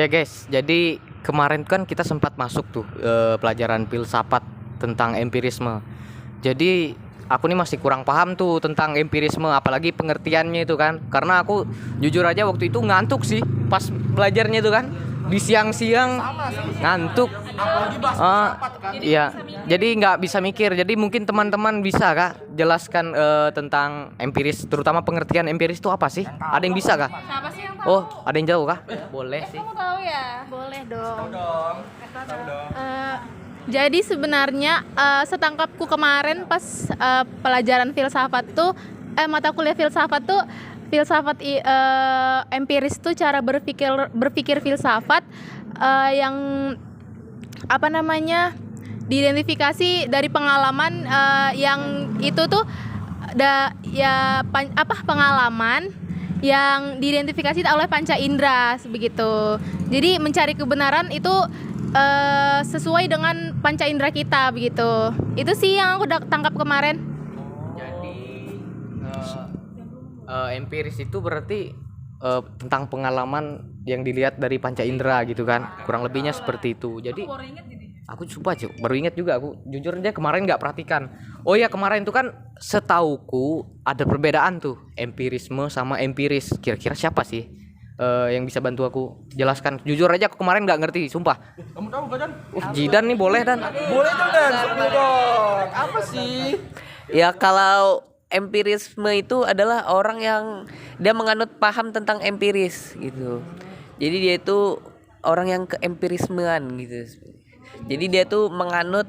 Oh ya guys, jadi kemarin kan kita sempat masuk tuh pelajaran filsafat tentang empirisme. Jadi aku nih masih kurang paham tuh tentang empirisme, apalagi pengertiannya itu kan. Karena aku jujur aja waktu itu ngantuk sih pas belajarnya itu kan. Di siang-siang ngantuk. Iya, jadi nggak bisa mikir. Jadi mungkin teman-teman bisa kak jelaskan tentang empiris, terutama pengertian empiris itu apa sih? Ada yang bisa kak? Siapa sih yang tahu? Oh, ada yang jauh kah? Boleh sih. Kamu tahu ya? Boleh dong. Jadi sebenarnya setangkapku kemarin pas pelajaran filsafat tuh mata kuliah filsafat tuh empiris tuh cara berpikir filsafat yang apa namanya diidentifikasi dari pengalaman yang itu tuh pengalaman yang diidentifikasi oleh panca indera begitu. Jadi mencari kebenaran itu sesuai dengan panca indera kita begitu. Itu sih yang aku tangkap kemarin. Jadi empiris itu berarti tentang pengalaman yang dilihat dari panca indera gitu kan, kurang lebihnya seperti itu. Jadi aku coba baru ingat juga, aku jujur aja kemarin nggak perhatikan. Oh ya, kemarin itu kan setauku ada perbedaan tuh empirisme sama empiris. Kira-kira siapa sih yang bisa bantu aku jelaskan? Jujur aja aku kemarin nggak ngerti, sumpah. Kamu tahu gak, Dan? Jidan nih boleh Dan. Boleh dong, Dan. Sebut dong. Apa sih? Ya kalau empirisme itu adalah orang yang dia menganut paham tentang empiris gitu. Jadi dia itu orang yang keempirismean gitu. Jadi dia tuh menganut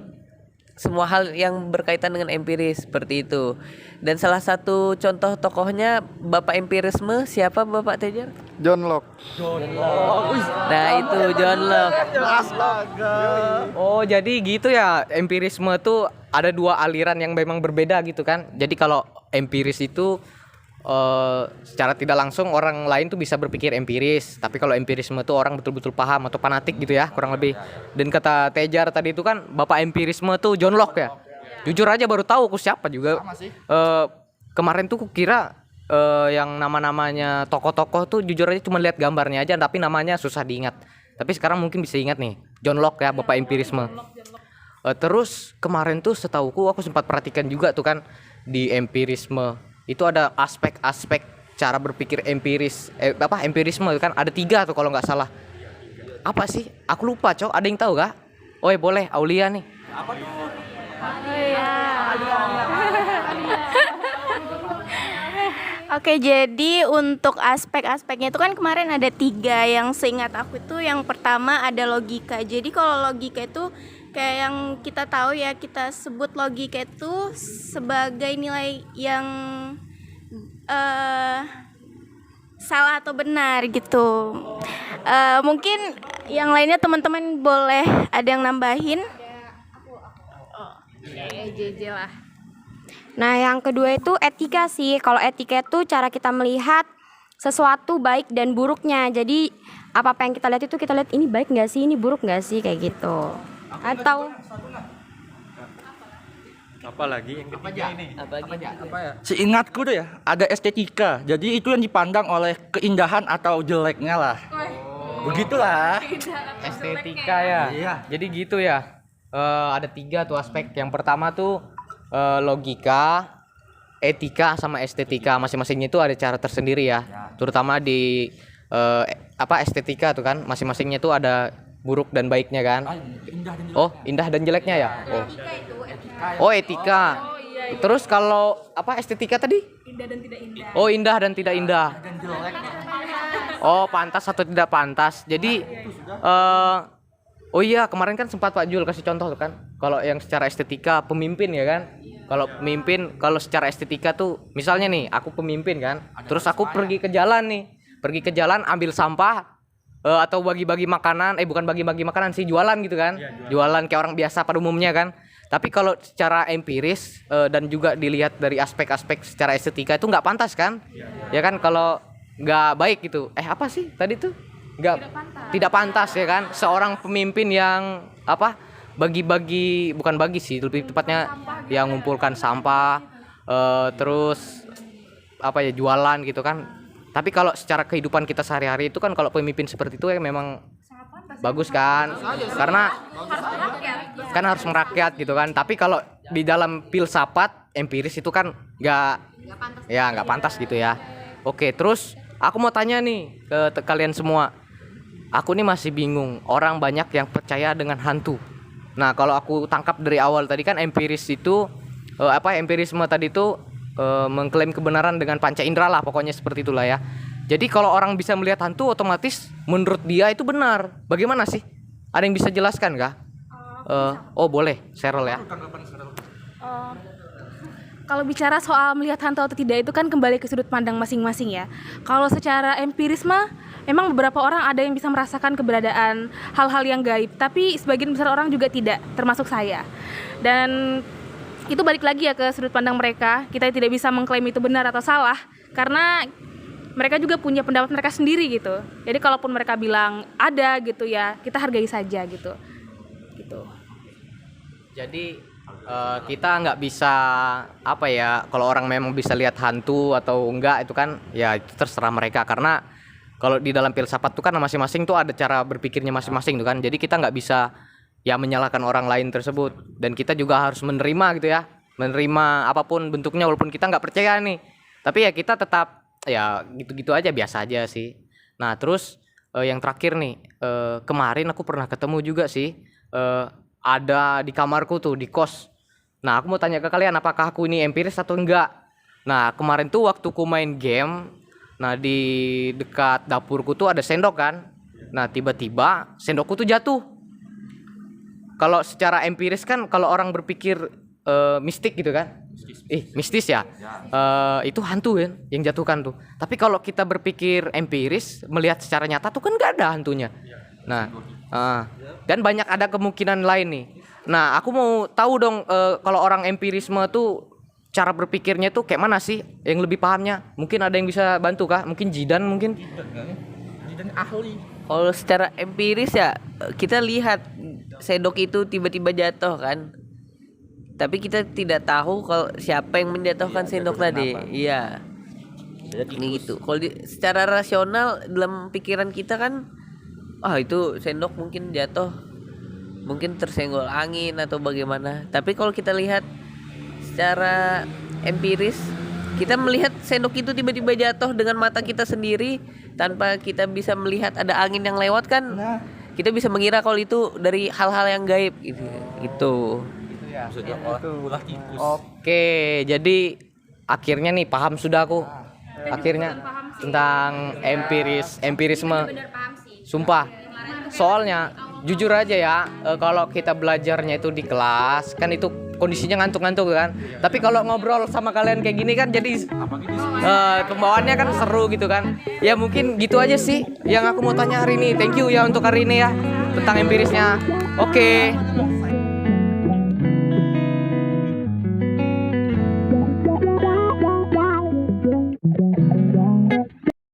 semua hal yang berkaitan dengan empiris seperti itu. Dan salah satu contoh tokohnya Bapak empirisme siapa Bapak Tejar? John Locke. Nah itu John Locke. Astaga. Oh, jadi gitu ya. Empirisme tuh ada dua aliran yang memang berbeda gitu kan. Jadi kalau empiris itu secara tidak langsung orang lain tuh bisa berpikir empiris. Tapi kalau empirisme tuh orang betul-betul paham atau fanatik gitu ya, kurang lebih. Dan kata Tejar tadi itu kan Bapak empirisme tuh John Locke ya. Jujur aja baru tahu aku siapa juga. Kemarin tuh kukira yang nama-namanya tokoh-tokoh tuh jujur aja cuma lihat gambarnya aja, tapi namanya susah diingat. Tapi sekarang mungkin bisa ingat nih, John Locke ya, Bapak empirisme. Terus kemarin tuh setauku aku sempat perhatikan juga tuh kan di empirisme itu ada aspek-aspek cara berpikir empiris, empirisme kan ada 3 tuh kalau nggak salah. Apa sih? Aku lupa cok. Ada yang tahu gak? Oh boleh, Aulia nih. Apa tuh? Oke, jadi untuk aspek-aspeknya itu kan kemarin ada 3 yang seingat aku itu yang pertama ada logika. Jadi kalau logika itu kayak yang kita tahu ya, kita sebut logika itu sebagai nilai yang salah atau benar gitu. Mungkin yang lainnya teman-teman boleh ada yang nambahin. JJ lah. Nah, yang kedua itu etika sih. Kalau etika itu cara kita melihat sesuatu baik dan buruknya. Jadi apa yang kita lihat itu kita lihat ini baik nggak sih, ini buruk nggak sih, kayak gitu. Atau Apa lagi yang ketiga ini? Apa ya? Seingatku tuh ya, ada estetika. Jadi itu yang dipandang oleh keindahan atau jeleknya lah. Begitulah. Estetika ya. Iya. Jadi gitu ya. Ada 3 tuh aspek. Yang pertama tuh logika, etika sama estetika. Masing-masingnya itu ada cara tersendiri ya. Terutama di estetika tuh kan masing-masingnya tuh ada buruk dan baiknya kan. Oh, indah dan jeleknya ya. Oh, etika. Terus kalau estetika tadi? Indah dan tidak indah. Oh, indah dan tidak indah. Oh, pantas atau tidak pantas. Jadi oh iya, kemarin kan sempat Pak Jul kasih contoh tuh kan. Kalau yang secara estetika pemimpin ya kan. Kalau pemimpin, kalau secara estetika tuh misalnya nih, aku pemimpin kan. Terus aku pergi ke jalan nih. Pergi ke jalan ambil sampah atau bagi-bagi makanan, bukan bagi-bagi makanan sih, jualan gitu kan. Jualan kayak orang biasa pada umumnya kan. Tapi kalau secara empiris dan juga dilihat dari aspek-aspek secara estetika itu nggak pantas kan? Ya kan, kalau nggak baik gitu. Apa sih tadi tuh? Tidak pantas ya kan? Seorang pemimpin yang bagi-bagi, bukan bagi sih, lebih tepatnya yang ngumpulkan sampah, terus jualan gitu kan. Tapi kalau secara kehidupan kita sehari-hari itu kan kalau pemimpin seperti itu ya memang bagus kan, karena kan harus merakyat gitu kan. Tapi kalau di dalam filsafat empiris itu kan nggak pantas gitu ya. Oke, terus aku mau tanya nih ke kalian semua. Aku nih masih bingung, orang banyak yang percaya dengan hantu. Nah, kalau aku tangkap dari awal tadi kan empiris itu empirisme tadi itu mengklaim kebenaran dengan panca indera lah, pokoknya seperti itulah ya. Jadi kalau orang bisa melihat hantu, otomatis menurut dia itu benar. Bagaimana sih? Ada yang bisa jelaskan kah? Boleh, Cheryl ya. Kalau bicara soal melihat hantu atau tidak itu kan kembali ke sudut pandang masing-masing ya. Kalau secara empirisme, memang beberapa orang ada yang bisa merasakan keberadaan hal-hal yang gaib, tapi sebagian besar orang juga tidak, termasuk saya. Dan itu balik lagi ya ke sudut pandang mereka. Kita tidak bisa mengklaim itu benar atau salah, karena mereka juga punya pendapat mereka sendiri gitu. Jadi kalaupun mereka bilang ada gitu ya, kita hargai saja gitu. Jadi kita nggak bisa kalau orang memang bisa lihat hantu atau enggak itu kan ya itu terserah mereka, karena kalau di dalam filsafat tuh kan masing-masing tuh ada cara berpikirnya masing-masing tuh kan. Jadi kita nggak bisa ya menyalahkan orang lain tersebut, dan kita juga harus menerima gitu ya, menerima apapun bentuknya walaupun kita nggak percaya nih, tapi ya kita tetap ya gitu-gitu aja, biasa aja sih. Nah terus yang terakhir nih, kemarin aku pernah ketemu juga sih, ada di kamarku tuh di kos. Nah aku mau tanya ke kalian, apakah aku ini empiris atau enggak. Nah kemarin tuh waktu ku main game, nah di dekat dapurku tuh ada sendok kan. Nah tiba-tiba sendokku tuh jatuh. Kalau secara empiris kan kalau orang berpikir mistik gitu kan, mistis ya, itu hantu kan yang jatuhkan tuh. Tapi kalau kita berpikir empiris, melihat secara nyata tuh kan nggak ada hantunya. Nah dan banyak ada kemungkinan lain nih. Nah aku mau tahu dong, kalau orang empirisme tuh cara berpikirnya tuh kayak mana sih, yang lebih pahamnya? Mungkin ada yang bisa bantu kah? Mungkin Jidan mungkin. Jidan ahli. Kalau secara empiris ya kita lihat sendok itu tiba-tiba jatuh kan, tapi kita tidak tahu kalau siapa yang menjatuhkan sendok tadi. Iya, ini gitu. Kalau secara rasional dalam pikiran kita kan, itu sendok mungkin jatuh, mungkin tersenggol angin atau bagaimana. Tapi kalau kita lihat secara empiris, kita melihat sendok itu tiba-tiba jatuh dengan mata kita sendiri tanpa kita bisa melihat ada angin yang lewat kan. Kita bisa mengira kalau itu dari hal-hal yang gaib gitu. Oke, jadi akhirnya nih paham sudah aku. Akhirnya tentang empirisme. Sumpah. Soalnya jujur aja ya, kalau kita belajarnya itu di kelas kan itu kondisinya ngantuk-ngantuk kan. Tapi kalau ngobrol sama kalian kayak gini kan jadi pembawaannya kan seru gitu kan. Ya mungkin gitu aja sih yang aku mau tanya hari ini. Thank you ya untuk hari ini ya tentang empirisnya. Oke.